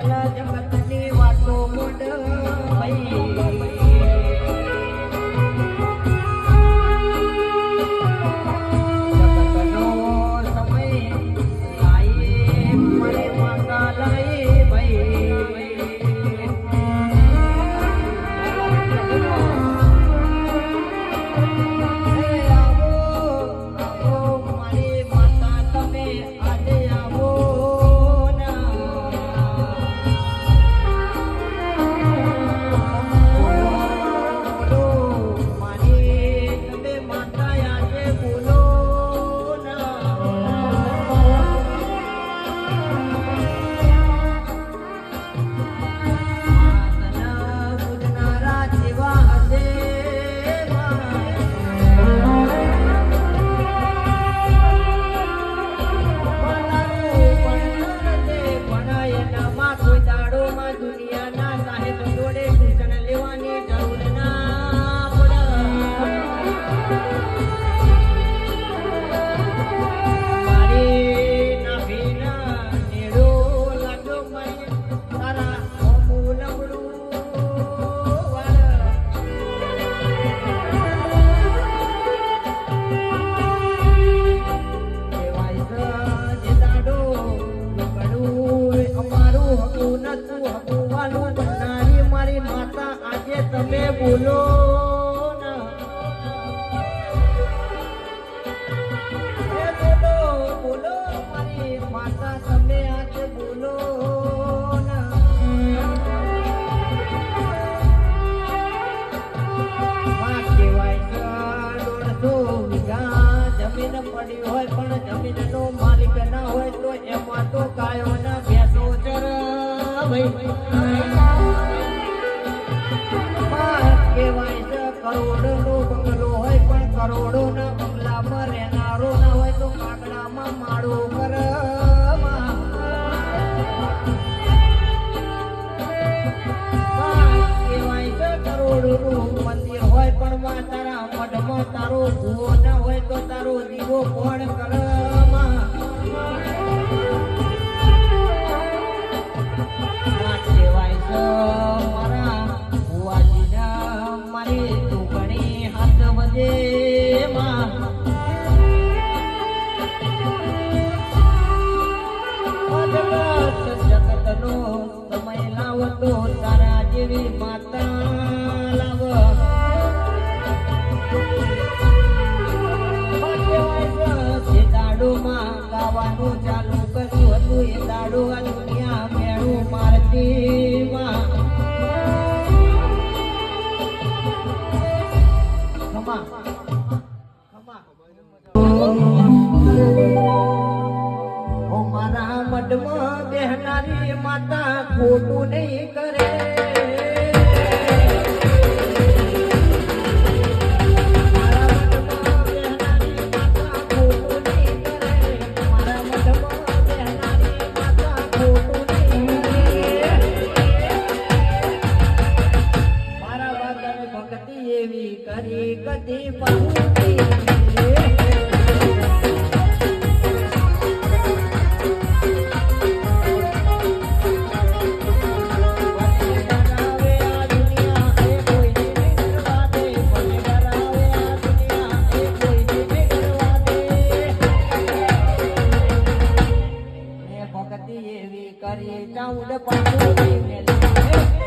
જગતની વાતો મોડ ભાઈ બોલો બોલો મારી માતા તમે આજે બોલો જમીન પડી હોય પણ જમીન નો માલિક ના હોય તો એમાં તો ગાયો ના ભેંસો ચર કરોડો નો બંગલો હોય પણ કરોડો ના બંગલામાં રહેનારો ના હોય તો કાગડામાં માળો કર કરોડો નું મંદિર હોય પણ તારા મઢમાં તારો ભૂવો ના હોય તો તારો દીવો કોણ કર તારા જેવી માતા લાવ દાડોમાં ગાવાનું ચાલુ કર્યું હતું એ દાડો આ દુનિયા મેળું મારતી મારા મઢમાં બેહનારી માતા ખોટું નહીં કરે મારા બાબાને ભક્તિ એવી કરી કદી પાહુતી એવી કરી ચાઉડ પાછું